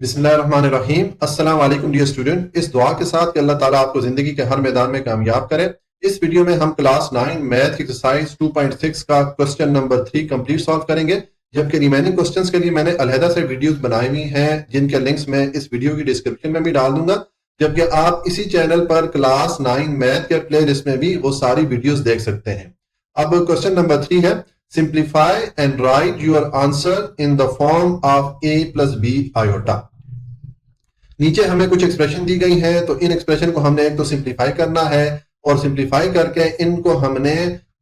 बिस्मिल्लाहिर्रहमानिर्रहीम। अस्सलाम वालेकुम डियर स्टूडेंट। इस दुआ के साथ कि अल्लाह ताला आपको जिंदगी के हर मैदान में कामयाब करे। इस वीडियो में हम क्लास 9 मैथ एक्सरसाइज 2.6 का क्वेश्चन नंबर 3 कंप्लीट सॉल्व करेंगे, जबकि रिमेनिंग क्वेश्चंस के लिए मैंने अलहदा से वीडियोस बनाई हुई हैं जिनके लिंक्स मैं इस वीडियो की डिस्क्रिप्शन में भी डाल दूंगा, जबकि आप इसी चैनल पर क्लास 9 मैथ के प्ले लिस्ट में भी वो सारी वीडियोस देख सकते हैं। अब क्वेश्चन नंबर 3 है, simplify and write your answer in the form of a plus B iota. नीचे हमें कुछ एक्सप्रेशन दी गई है, तो इन एक्सप्रेशन को हमने एक तो सिंप्लीफाई करना है और सिंप्लीफाई करके इनको हमने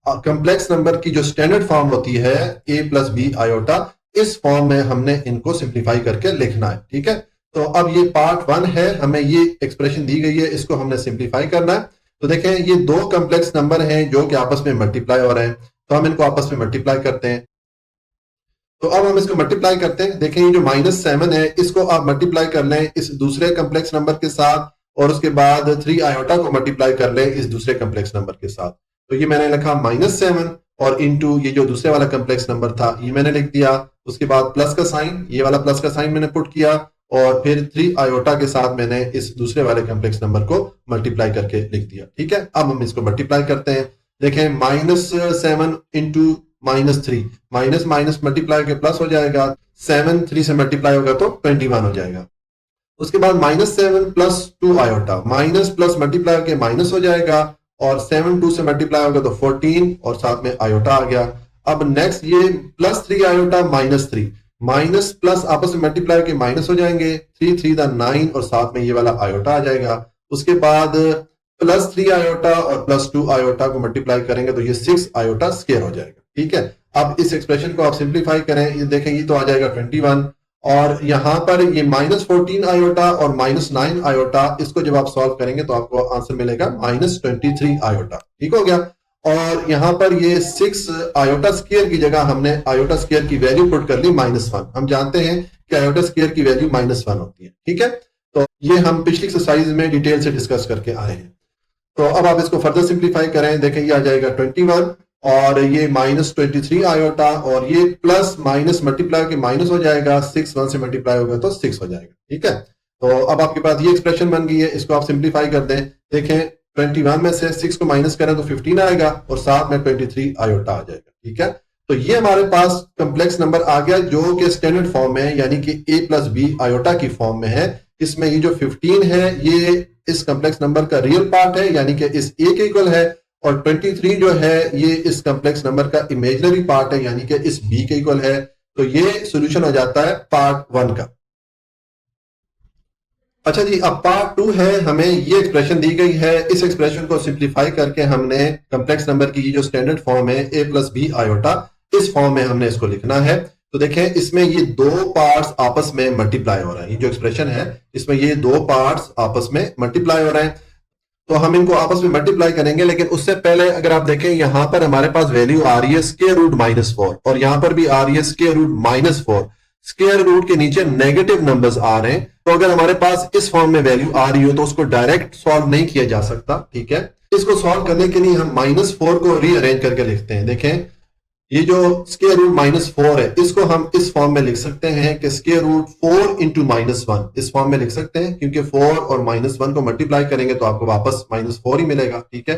कॉम्प्लेक्स नंबर की जो स्टैंडर्ड फॉर्म होती है a प्लस बी आयोटा, इस फॉर्म में हमने इनको सिंप्लीफाई करके लिखना है। ठीक है, तो अब ये पार्ट 1 है, हमें ये एक्सप्रेशन दी गई है, इसको हमने सिंप्लीफाई करना है। तो देखें ये दो कॉम्प्लेक्स नंबर हैं जो कि आपस में मल्टीप्लाई हो रहे हैं, तो हम इनको आपस में मल्टीप्लाई करते हैं। तो अब हम इसको मल्टीप्लाई करते हैं। देखें ये जो -7 है इसको आप मल्टीप्लाई कर लें इस दूसरे कॉम्प्लेक्स नंबर के साथ, और उसके बाद 3 आयोटा को मल्टीप्लाई कर लें इस दूसरे कॉम्प्लेक्स नंबर के साथ। तो ये मैंने लिखा -7 और इनटू ये जो दूसरे वाला कॉम्प्लेक्स नंबर था ये मैंने लिख दिया। उसके बाद प्लस का साइन, ये वाला प्लस का साइन मैंने पुट किया, और फिर 3 आयोटा के साथ मैंने इस दूसरे वाले कॉम्प्लेक्स नंबर को मल्टीप्लाई करके लिख दिया। ठीक है, अब हम इसको मल्टीप्लाई करते हैं। देखें -7 इंटू -3, माइनस माइनस मल्टीप्लाई के प्लस हो जाएगा, 7 3 से मल्टीप्लाई होगा तो 21 हो जाएगा। उसके बाद -7 plus 2 iota, minus plus multiply के माइनस हो जाएगा, और 7 2 से मल्टीप्लाई होगा तो 14 और साथ में आयोटा आ गया। अब नेक्स्ट ये +3 आयोटा -3, माइनस प्लस आपस में मल्टीप्लाई के माइनस हो जाएंगे, 3 3 9 और साथ में ये वाला आयोटा आ जाएगा। उसके बाद +3 आयोटा और +2 आयोटा को मल्टीप्लाई करेंगे तो ये 6 आयोटा स्क्वायर हो जाएगा। ठीक है, अब इस एक्सप्रेशन को आप सिंप्लीफाई करें, ये देखें ये तो आ जाएगा 21, और यहां पर ये -14 आयोटा और -9 आयोटा, इसको जब आप सॉल्व करेंगे तो आपको आंसर मिलेगा -23 आयोटा। ठीक हो गया, और यहां पर ये 6 आयोटा स्क्वायर की जगह हमने आयोटा स्क्वायर की वैल्यू पुट कर ली -1। हम जानते हैं कि आयोटा स्क्वायर की वैल्यू -1 होती है। ठीक है, तो ये हम पिछली एक्सरसाइज में डिटेल से डिस्कस करके आए हैं। तो अब आप इसको फर्दर सिंप्लीफाई करें, देखें ये आ जाएगा 21 और ये -23 आयोटा, और ये प्लस माइनस मल्टीप्लाई के माइनस हो जाएगा, 6 1 से मल्टीप्लाई होगा तो 6 हो जाएगा। ठीक है, तो अब आपके पास ये एक्सप्रेशन बन गई है, इसको आप सिंप्लीफाई कर दें। देखें 21 में से 6 को माइनस करें तो 15 आएगा, और साथ में 23 आयोटा आ जाएगा। ठीक है, तो ये हमारे पास कॉम्प्लेक्स नंबर आ गया जो कि स्टैंडर्ड फॉर्म में है, यानी कि a प्लस बी आयोटा की फॉर्म में है। इसमें ये जो 15 है ये इस कॉम्प्लेक्स नंबर का रियल पार्ट है, यानी कि इस a के इक्वल है, और 23 जो है ये इस कॉम्प्लेक्स नंबर का इमेजिनरी पार्ट है, यानी कि इस b के इक्वल है। तो ये सॉल्यूशन हो जाता है पार्ट 1 का। अच्छा जी, अब पार्ट 2 है, हमें ये एक्सप्रेशन दी गई है, इस एक्सप्रेशन को सिंप्लीफाई करके हमने कॉम्प्लेक्स नंबर की जो स्टैंडर्ड फॉर्म है a प्लस बी आयोटा, इस फॉर्म में हमने इसको लिखना है। तो देखें इसमें ये दो पार्ट्स आपस में मल्टीप्लाई हो रहे हैं, ये जो एक्सप्रेशन है इसमें ये दो पार्ट्स आपस में मल्टीप्लाई हो रहे हैं, तो हम इनको आपस में मल्टीप्लाई करेंगे। लेकिन उससे पहले अगर आप देखें यहां पर हमारे पास वैल्यू आ रही है स्क्वायर रूट -4, और यहां पर भी आ रही है स्क्वायर रूट -4। स्क्वायर रूट के नीचे नेगेटिव नंबर्स आ रहे हैं, तो अगर हमारे पास इस फॉर्म में वैल्यू आ रही हो तो उसको डायरेक्ट सॉल्व नहीं किया जा सकता। ठीक है, इसको सॉल्व करने के लिए हम -4 को रीअरेंज करके लिखते हैं। देखें ये जो स्क्वायर रूट -4 है इसको हम इस फॉर्म में लिख सकते हैं कि स्क्वायर रूट 4 इंटू -1, इस फॉर्म में लिख सकते हैं, क्योंकि 4 और -1 को मल्टीप्लाई करेंगे तो आपको वापस -4 ही मिलेगा। ठीक है,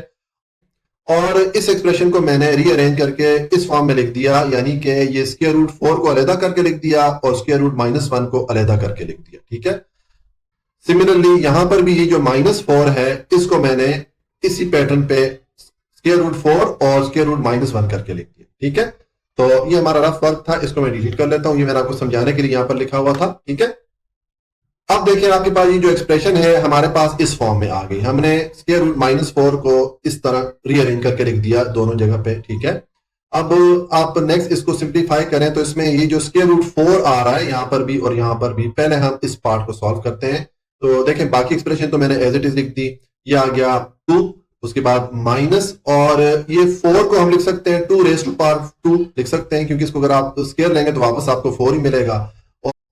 और इस एक्सप्रेशन को मैंने रीअरेंज करके इस फॉर्म में लिख दिया, यानी कि ये स्क्वायर रूट 4 को अलग करके लिख दिया और स्क्वायर रूट -1 को अलग करके लिख दिया। ठीक है, सिमिलरली यहां पर भी ये जो -4 है इसको मैंने इसी पैटर्न पे स्क्वायर रूट 4 और स्क्वायर रूट -1 करके लिख दिया। ठीक है, तो ये हमारा रफ वर्क था, इसको मैं डिलीट कर लेता हूं, ये मैंने आपको समझाने के लिए यहां पर लिखा हुआ था। ठीक है, अब देखिए आपके पास ये जो एक्सप्रेशन है हमारे पास इस फॉर्म में आ गई, हमने स्क्वायर रूट -4 को इस तरह रीअरेंज करके लिख दिया दोनों जगह पे। ठीक है, अब आप नेक्स्ट इसको सिंप्लीफाई करें तो इसमें ये जो स्क्वायर रूट 4 आ रहा है यहां पर भी और यहां पर भी, पहले हम इस पार्ट को सॉल्व करते हैं। तो देखें बाकी एक्सप्रेशन तो मैंने एज इट इज लिख दी, ये आ गया 2, उसके बाद माइनस, और ये 4 को हम लिख सकते हैं 2 रेज़ टू पावर 2 लिख सकते हैं, क्योंकि इसको अगर आप स्क्वायर लेंगे तो वापस आपको 4 ही मिलेगा,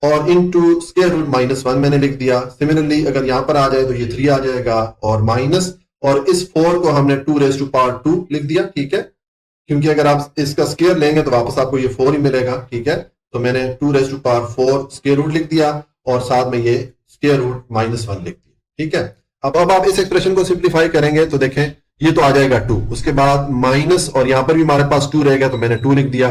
और इनटू स्क्वायर रूट -1 मैंने लिख दिया। सिमिलरली अगर यहां पर आ जाए तो ये 3 आ जाएगा, और माइनस, और इस 4 को हमने 2 रेज़ टू पावर 2 लिख दिया। ठीक है, क्योंकि अगर आप इसका स्क्वायर लेंगे तो वापस आपको ये 4 ही मिलेगा। ठीक है, तो मैंने 2 raise to power 4 square root लिख दिया, और साथ में ये स्क्वायर रूट -1 लिख दिया। ठीक है, अब आप इस एक्सप्रेशन को सिंप्लीफाई करेंगे तो देखें ये तो आ जाएगा 2, उसके बाद माइनस, और यहां पर भी हमारे पास 2 रहेगा तो मैंने 2 लिख दिया,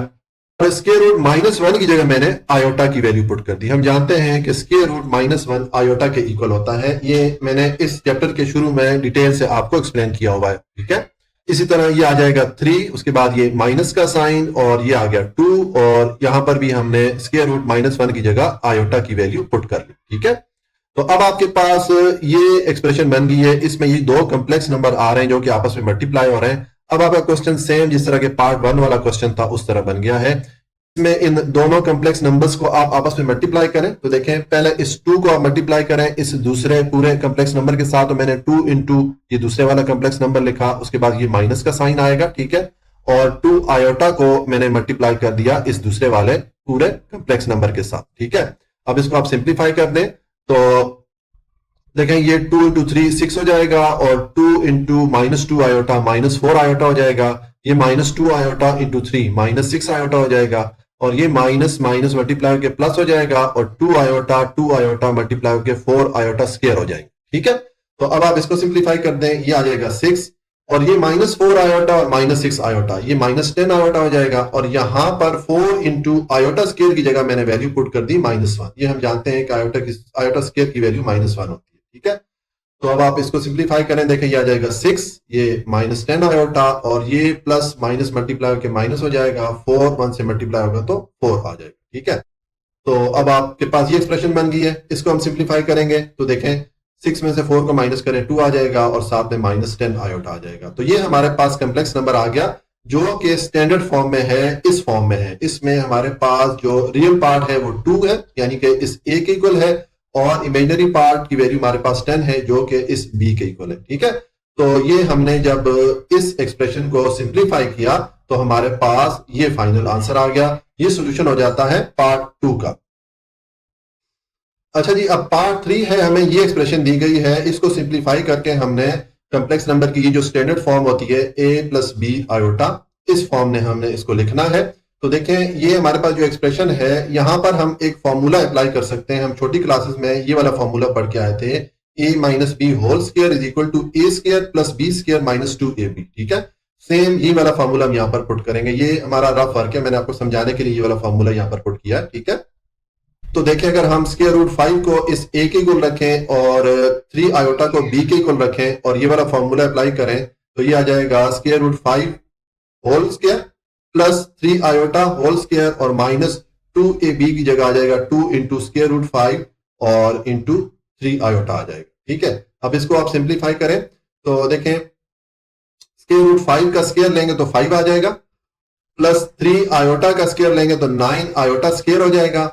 और स्क्वायर रूट -1 की जगह मैंने आयोटा की वैल्यू पुट कर दी। हम जानते हैं कि स्क्वायर रूट -1 आयोटा के इक्वल होता है, ये मैंने इस चैप्टर के शुरू में डिटेल से आपको एक्सप्लेन किया हुआ है। ठीक है, इसी तरह ये आ जाएगा 3, उसके बाद ये माइनस का साइन, और ये आ गया 2, और यहां पर भी हमने स्क्वायर रूट -1 की जगह आयोटा की वैल्यू पुट कर ली। ठीक है, तो अब आपके पास ये एक्सप्रेशन बन गई है, इसमें ये दो कॉम्प्लेक्स नंबर आ रहे हैं जो कि आपस में मल्टीप्लाई हो रहे हैं। अब आपका क्वेश्चन सेम जिस तरह के पार्ट 1 वाला क्वेश्चन था उस तरह बन गया है। इसमें इन दोनों कॉम्प्लेक्स नंबर्स को आप आपस में मल्टीप्लाई करें, तो देखें पहले इस 2 को आप मल्टीप्लाई करें इस दूसरे पूरे कॉम्प्लेक्स नंबर के साथ, तो मैंने 2 इंटू ये दूसरे वाला कॉम्प्लेक्स नंबर लिखा, उसके बाद ये माइनस का साइन आएगा। ठीक है, और 2 आयोटा को मैंने मल्टीप्लाई कर दिया इस दूसरे वाले पूरे कॉम्प्लेक्स नंबर के साथ। ठीक है, अब इसको आप सिंप्लीफाई कर दें तो देखें ये 2 इंटू 3 6 हो जाएगा, और 2 इंटू -2 आयोटा -4 आयोटा हो जाएगा, ये -2 आयोटा इंटू 3 -6 आयोटा हो जाएगा, और ये माइनस माइनस मल्टीप्लाई होकर प्लस हो जाएगा, और 2 आयोटा मल्टीप्लाई होकर 4 आयोटा स्क्वायर हो जाएंगे। ठीक है, तो अब आप इसको सिंप्लीफाई कर दें, ये आ जाएगा 6, और ये -4 आयोटा और -6 आयोटा ये -10 आयोटा हो जाएगा, और यहां पर 4 इंटू आयोटा स्क्वायर की जगह मैंने वैल्यू पुट कर दी -1। ये हम जानते हैं कि आयोटा स्क्वायर की वैल्यू -1 होती है। ठीक है, तो अब आप इसको सिंप्लीफाई करें, देखें ये आ जाएगा 6, ये -10 आयोटा, और ये प्लस माइनस मल्टीप्लाई होकर माइनस हो जाएगा, 4 1 से मल्टीप्लाई होगा तो 4 आ जाएगा। ठीक है, तो अब आपके पास ये एक्सप्रेशन बन गई है, इसको हम सिंप्लीफाई करेंगे तो देखें 6 में से 4 को माइनस करें 2 आ जाएगा, और साथ में -10 आयोटा आ जाएगा। तो ये हमारे पास कॉम्प्लेक्स नंबर आ गया जो कि स्टैंडर्ड फॉर्म में है, इस फॉर्म में है। इसमें हमारे पास जो रियल पार्ट है वो 2 है, यानी कि इस a के इक्वल है, और इमेजिनरी पार्ट की वैल्यू हमारे पास 10 है जो कि इस b के इक्वल है। ठीक है, तो ये हमने जब इस एक्सप्रेशन को सिंप्लीफाई किया तो हमारे पास ये फाइनल आंसर आ गया। ये सॉल्यूशन हो जाता है पार्ट 2 का। अच्छा जी, अब पार्ट 3 है, हमें ये एक्सप्रेशन दी गई है, इसको सिंप्लीफाई करके हमने कॉम्प्लेक्स नंबर की ये जो स्टैंडर्ड फॉर्म होती है a + b आयोटा, इस फॉर्म में हमने इसको लिखना है। तो देखें ये हमारे पास जो एक्सप्रेशन है, यहां पर हम एक फॉर्मूला अप्लाई कर सकते हैं। हम छोटी क्लासेस में ये वाला फॉर्मूला पढ़ के आए थे, a - b whole square = a² + b² - 2ab। ठीक है, सेम ये वाला फॉर्मूला हम यहाँ पर पुट करेंगे। ये हमारा रफ वर्क है, मैंने आपको समझाने के लिए ये वाला फॉर्मूला यहाँ पर पुट किया है। ठीक है, तो देखें अगर हम स्क्वायर रूट 5 को इस a के इक्वल रखें और 3 आयोटा को b के इक्वल रखें और ये वाला फॉर्मूला अप्लाई करें तो ये आ जाएगा square root 5 whole square plus 3 iota whole square और -2ab की जगह आ जाएगा 2 इंटू स्क्वायर रूट 5 और इंटू 3 आयोटा आ जाएगा। ठीक है, अब इसको आप सिंप्लीफाई करें तो देखें स्क्वायर रूट 5 का स्क्वायर लेंगे तो 5 आ जाएगा, प्लस 3 आयोटा का स्क्वायर लेंगे तो 9 आयोटा स्क्वायर हो जाएगा,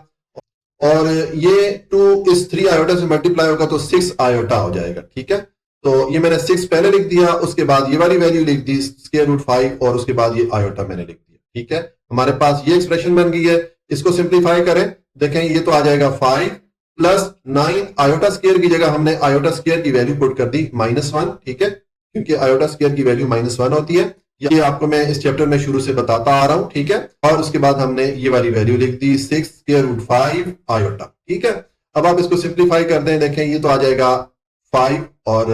और ये 2 इस 3 आयोटा से मल्टीप्लाई होगा तो 6 आयोटा हो जाएगा। ठीक है, तो ये मैंने 6 पहले लिख दिया, उसके बाद ये वाली वैल्यू लिख दी स्क्वायर रूट 5 और उसके बाद ये आयोटा मैंने लिख दिया। ठीक है, हमारे पास ये एक्सप्रेशन बन गई है। इसको सिंप्लीफाई करें, देखें ये तो आ जाएगा 5 प्लस 9 आयोटा स्क्वायर की जगह हमने आयोटा स्क्वायर की वैल्यू पुट कर दी -1। ठीक है, क्योंकि आयोटा स्क्वायर की वैल्यू -1 होती है, ये आपको मैं इस चैप्टर में शुरू से बताता आ रहा हूं। ठीक है, और उसके बाद हमने ये वाली वैल्यू लिख दी 6 स्क्वायर रूट 5 आयोटा। ठीक है, अब आप इसको सिंप्लीफाई कर दें, देखें ये तो आ जाएगा 5 और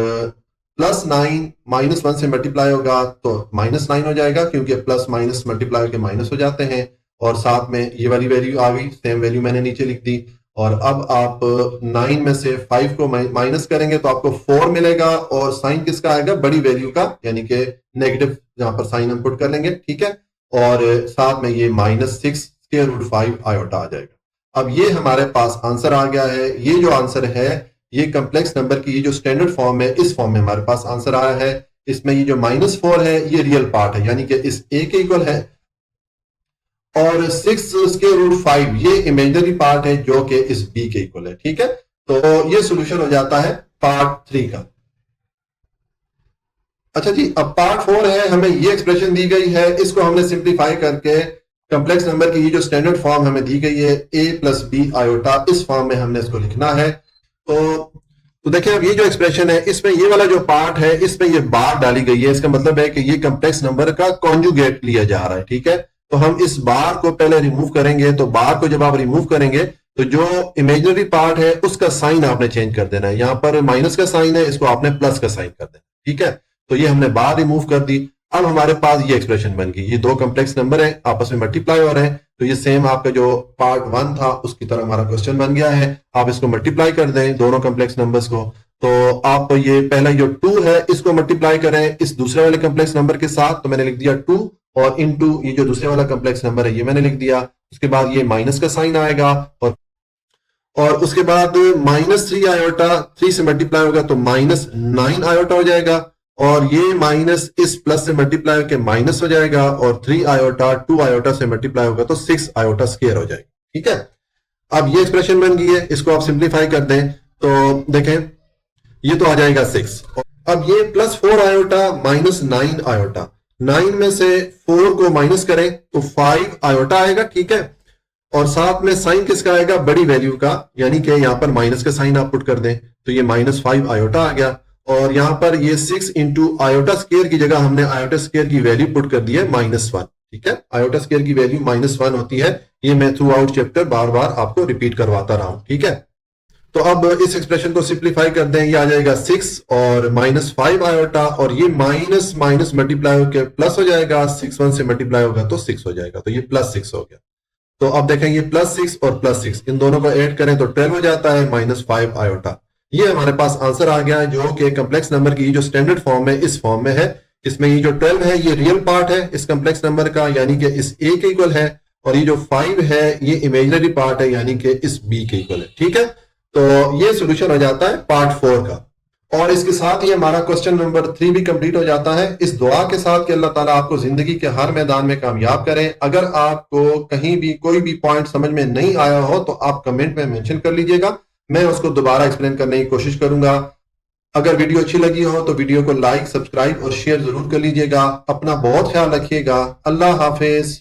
प्लस 9 -1 से मल्टीप्लाई होगा तो -9 हो जाएगा, क्योंकि प्लस माइनस मल्टीप्लाई होकर माइनस हो जाते हैं, और साथ में ये वाली वैल्यू आ गई, सेम वैल्यू मैंने नीचे लिख दी। और अब आप 9 में से 5 को माइनस करेंगे तो आपको 4 मिलेगा, और साइन किसका आएगा, बड़ी वैल्यू का, यानी कि नेगेटिव, जहां पर साइन हम पुट कर लेंगे। ठीक है, और साथ में ये -6 स्क्वायर रूट 5 आयोटा आ जाएगा। अब ये हमारे पास आंसर आ गया है। ये जो आंसर है ये कॉम्प्लेक्स नंबर की ये जो स्टैंडर्ड फॉर्म है, इस फॉर्म में हमारे पास आंसर आया है। इसमें ये जो -4 है ये रियल पार्ट है, यानी कि इस a के इक्वल है, और 6 स्क्वायर रूट 5 ये इमेजिनरी पार्ट है जो कि इस b के इक्वल है। ठीक है, तो ये सॉल्यूशन हो जाता है पार्ट 3 का। अच्छा जी, अब पार्ट 4 है, हमें ये एक्सप्रेशन दी गई है, इसको हमने सिंप्लीफाई करके कॉम्प्लेक्स नंबर की ये जो स्टैंडर्ड फॉर्म हमें दी गई है a + b आयोटा, इस फॉर्म में हमने इसको लिखना है। तो देखिए अब ये जो एक्सप्रेशन है इसमें ये वाला जो पार्ट है इसमें ये बार डाली गई है, इसका मतलब है कि ये कॉम्प्लेक्स नंबर का कॉन्जुगेट लिया जा रहा है। ठीक है, तो हम इस बार को पहले रिमूव करेंगे, तो बार को जब आप रिमूव करेंगे तो जो इमेजिनरी पार्ट है उसका साइन आपने चेंज कर देना है। यहां पर माइनस का साइन है, इसको आपने प्लस का साइन कर देना। ठीक है, तो ये हमने बाहर रिमूव कर दी। अब हमारे पास ये एक्सप्रेशन बन गई। ये दो कॉम्प्लेक्स नंबर है, आपस में मल्टीप्लाई हो रहे हैं, तो ये सेम आपका जो पार्ट 1 था उसकी तरह हमारा क्वेश्चन बन गया है। आप इसको मल्टीप्लाई कर दें दोनों कॉम्प्लेक्स नंबर्स को, तो आप ये पहला जो 2 है इसको मल्टीप्लाई करें इस दूसरे वाले कॉम्प्लेक्स नंबर के साथ, तो मैंने लिख दिया 2 और इनटू ये जो दूसरे वाला कॉम्प्लेक्स नंबर है ये मैंने लिख दिया। उसके बाद ये माइनस का साइन आएगा और उसके बाद -3 आयोटा 3 से मल्टीप्लाई होगा तो -9 आयोटा हो जाएगा, और ये माइनस इस प्लस से मल्टीप्लाई होकर माइनस हो जाएगा, और 3 आयोटा 2 आयोटा से मल्टीप्लाई होगा तो 6 आयोटा स्क्वायर हो जाएगा। ठीक है, अब ये एक्सप्रेशन बन गई है, इसको आप सिंप्लीफाई कर दें तो देखें ये तो आ जाएगा 6। अब ये +4 आयोटा -9 आयोटा, 9 में से 4 को माइनस करें तो 5 आयोटा आएगा। ठीक है, और साथ में साइन किसका आएगा, बड़ी वैल्यू का, यानी कि यहां पर माइनस का साइन आप पुट कर दें तो ये -5 आयोटा आ गया, और यहां पर ये 6 इंटू आयोटा स्क्वायर की जगह हमने आयोटा स्क्वायर की वैल्यू पुट कर दी है -1। ठीक है, आयोटा स्क्वायर की वैल्यू -1 होती है, ये मैं थ्रू आउट चैप्टर बार बार आपको रिपीट करवाता रहा हूं। ठीक है, तो अब इस एक्सप्रेशन को सिंप्लीफाई कर दें, ये आ जाएगा 6 और -5 आयोटा, और ये माइनस माइनस मल्टीप्लाई होकर प्लस हो जाएगा, 6 1 से मल्टीप्लाई होगा तो 6 हो जाएगा, तो ये +6 हो गया। तो अब देखें ये +6 और +6 इन दोनों को ऐड करें तो 12 हो जाता है -5 आयोटा। ये हमारे पास आंसर आ गया है, जो कि कॉम्प्लेक्स नंबर की जो स्टैंडर्ड फॉर्म है इस फॉर्म में है। इसमें ये जो 12 है ये रियल पार्ट है इस कॉम्प्लेक्स नंबर का, यानी कि इस a के इक्वल है, और ये जो 5 है ये इमेजिनरी पार्ट है, यानी कि इस b के इक्वल है। ठीक है, तो ये सोल्यूशन हो जाता है पार्ट 4 का, और इसके साथ ही हमारा क्वेश्चन नंबर 3 भी कंप्लीट हो जाता है। इस दुआ के साथ कि अल्लाह ताला आपको जिंदगी के हर मैदान में कामयाब करें। अगर आपको कहीं भी कोई भी पॉइंट समझ में नहीं आया हो तो आप कमेंट में मेंशन कर लीजिएगा, मैं उसको दोबारा एक्सप्लेन करने की कोशिश करूंगा। अगर वीडियो अच्छी लगी हो तो वीडियो को लाइक, सब्सक्राइब और शेयर जरूर कर लीजिएगा। अपना बहुत ख्याल रखिएगा। अल्लाह हाफिज।